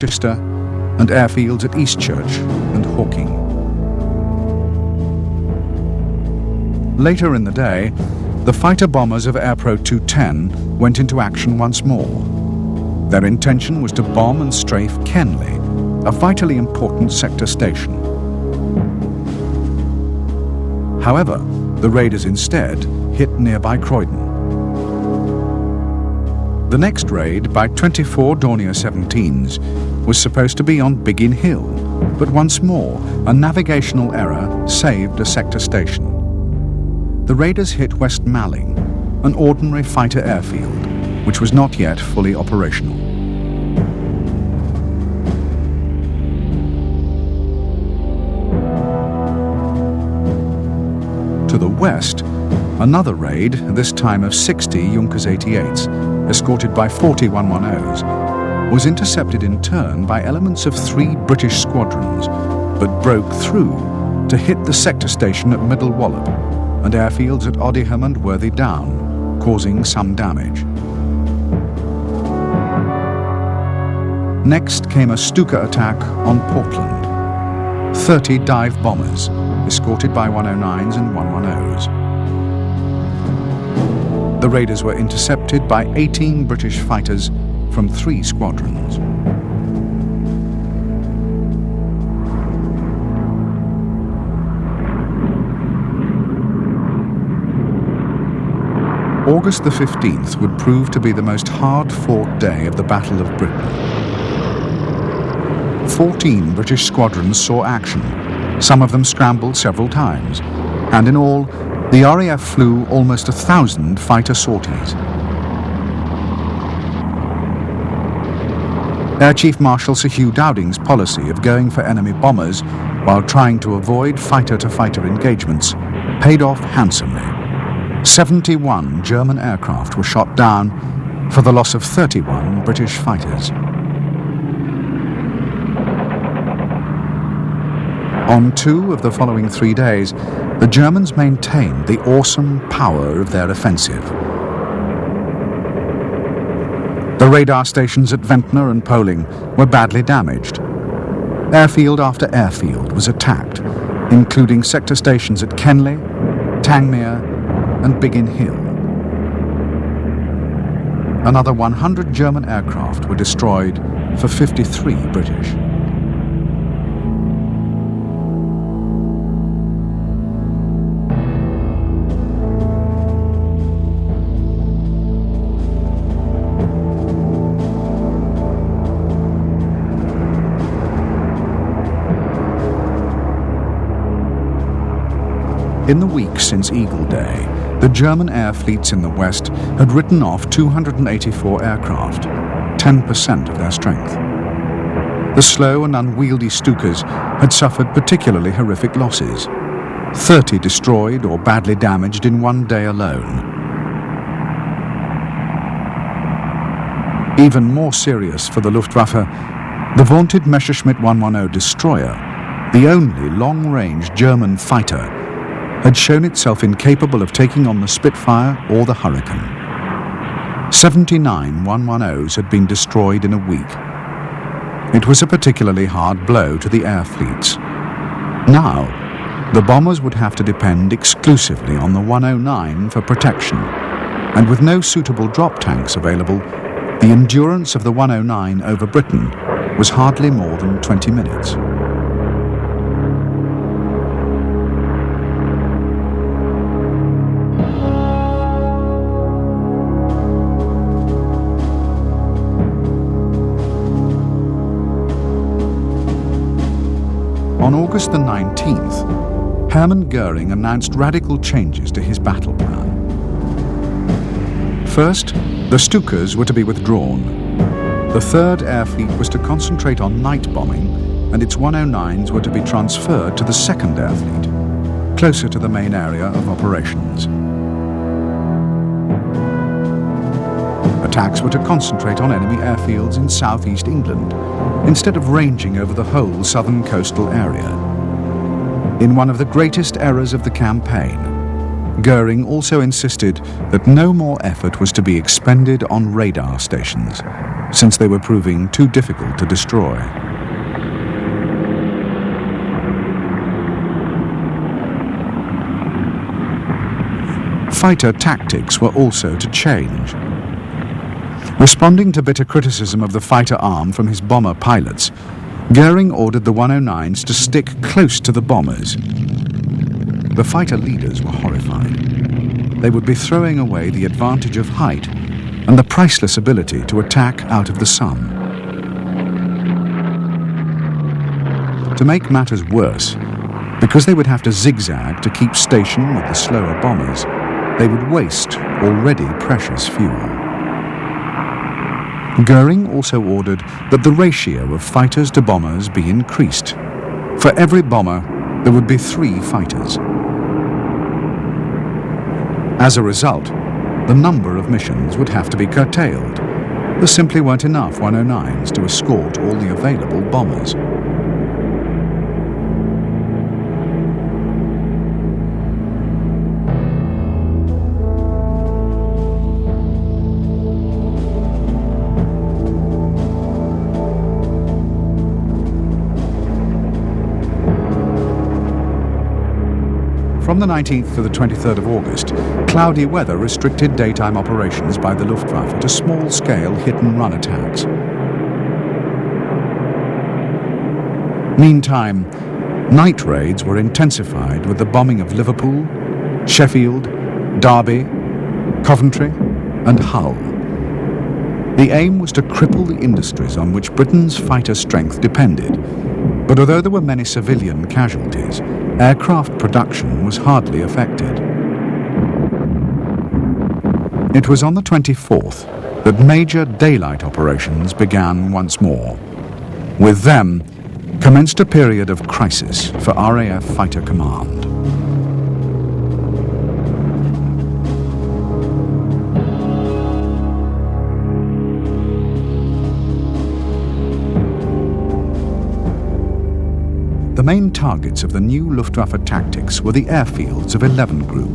Chichester and airfields at Eastchurch and Hawking. Later in the day, the fighter bombers of Airpro 210 went into action once more. Their intention was to bomb and strafe Kenley, a vitally important sector station. However, the raiders instead hit nearby Croydon. The next raid by 24 Dornier 17s was supposed to be on Biggin Hill, but once more a navigational error saved a sector station. The raiders hit West Malling, an ordinary fighter airfield, which was not yet fully operational. To the west, another raid, this time of 60 Junkers 88s, escorted by 40 110s, was intercepted in turn by elements of 3 British squadrons, but broke through to hit the sector station at Middle Wallop and airfields at Odiham and Worthy Down, causing some damage. Next came a Stuka attack on Portland. 30 dive bombers, escorted by 109s and 110s. The raiders were intercepted by 18 British fighters from 3 squadrons. August the 15th would prove to be the most hard-fought day of the Battle of Britain. 14 British squadrons saw action. Some of them scrambled several times, and in all, the RAF flew almost 1,000 fighter sorties. Air Chief Marshall Hugh Dowding's policy of going for enemy bombers while trying to avoid fighter-to-fighter engagements paid off handsomely. 71 German aircraft were shot down for the loss of 31 British fighters. On 2 of the following 3 days, the Germans maintained the awesome power of their offensive. The radar stations at Ventnor and Poling were badly damaged. Airfield after airfield was attacked, including sector stations at Kenley, Tangmere and Biggin Hill. Another 100 German aircraft were destroyed for 53 British. In the weeks since Eagle Day, the German air fleets in the west had written off 284 aircraft, 10% of their strength. The slow and unwieldy Stukas had suffered particularly horrific losses, 30 destroyed or badly damaged in one day alone. Even more serious for the Luftwaffe, the vaunted Messerschmitt 110 destroyer, the only long-range German fighter, had shown itself incapable of taking on the Spitfire or the Hurricane. 79 110s had been destroyed in a week. It was a particularly hard blow to the air fleets. Now, the bombers would have to depend exclusively on the 109 for protection, and with no suitable drop tanks available, the endurance of the 109 over Britain was hardly more than 20 minutes. On August the 19th, Hermann Goering announced radical changes to his battle plan. First, the Stukas were to be withdrawn. The 3rd Air Fleet was to concentrate on night bombing, and its 109s were to be transferred to the 2nd Air Fleet, closer to the main area of operations. Attacks were to concentrate on enemy airfields in southeast England, instead of ranging over the whole southern coastal area. In one of the greatest errors of the campaign, Goering also insisted that no more effort was to be expended on radar stations. since they were proving too difficult to destroy. Fighter tactics were also to change. Responding to bitter criticism of the fighter arm from his bomber pilots, Goering ordered the 109s to stick close to the bombers. The fighter leaders were horrified. They would be throwing away the advantage of height and the priceless ability to attack out of the sun. To make matters worse, because they would have to zigzag to keep station with the slower bombers, they would waste already precious fuel. Goering also ordered that the ratio of fighters to bombers be increased. For every bomber, there would be 3 fighters. As a result, the number of missions would have to be curtailed. There simply weren't enough 109s to escort all the available bombers. From the 19th to the 23rd of August, cloudy weather restricted daytime operations by the Luftwaffe to small-scale hit-and-run attacks. Meantime, night raids were intensified with the bombing of Liverpool, Sheffield, Derby, Coventry, and Hull. The aim was to cripple the industries on which Britain's fighter strength depended, but although there were many civilian casualties, aircraft production was hardly affected. It was on the 24th that major daylight operations began once more. With them commenced a period of crisis for RAF Fighter Command. The main targets of the new Luftwaffe tactics were the airfields of 11 Group,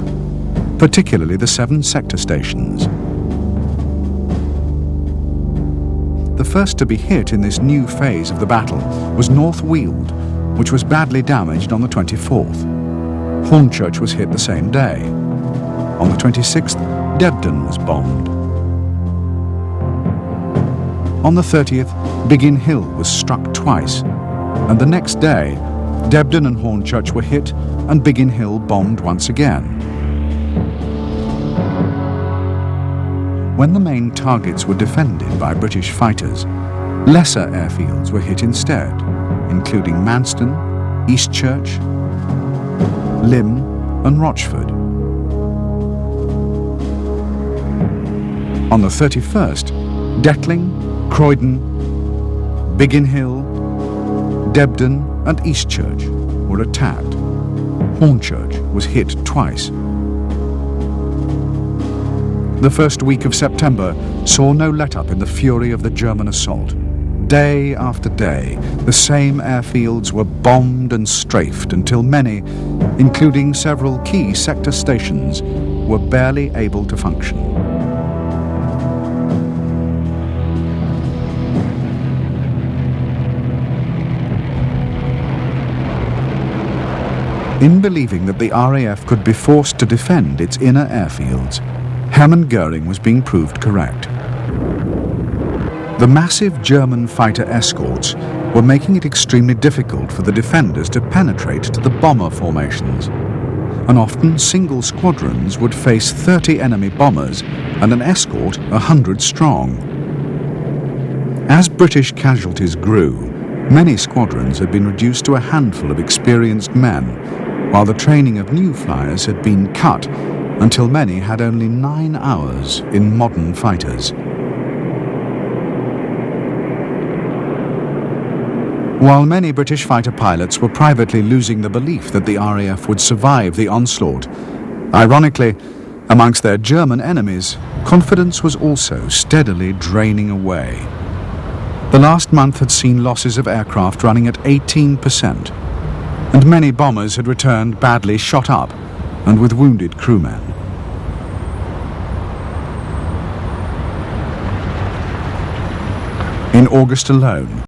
particularly the 7 sector stations. The first to be hit in this new phase of the battle was North Weald, which was badly damaged on the 24th. Hornchurch was hit the same day. On the 26th, Debden was bombed. On the 30th, Biggin Hill was struck twice, and the next day, Debden and Hornchurch were hit and Biggin Hill bombed once again. When the main targets were defended by British fighters, lesser airfields were hit instead, including Manston, Eastchurch, Lymm and Rochford. On the 31st, Detling, Croydon, Biggin Hill, Debden and Eastchurch were attacked. Hornchurch was hit twice. The first week of September saw no let-up in the fury of the German assault. Day after day, the same airfields were bombed and strafed until many, including several key sector stations, were barely able to function. In believing that the RAF could be forced to defend its inner airfields, Hermann Goering was being proved correct. The massive German fighter escorts were making it extremely difficult for the defenders to penetrate to the bomber formations, and often single squadrons would face 30 enemy bombers and an escort 100 strong. As British casualties grew, many squadrons had been reduced to a handful of experienced men, while the training of new flyers had been cut until many had only 9 hours in modern fighters. While many British fighter pilots were privately losing the belief that the RAF would survive the onslaught, ironically, amongst their German enemies, confidence was also steadily draining away. The last month had seen losses of aircraft running at 18%, and many bombers had returned badly shot up and with wounded crewmen. In August alone,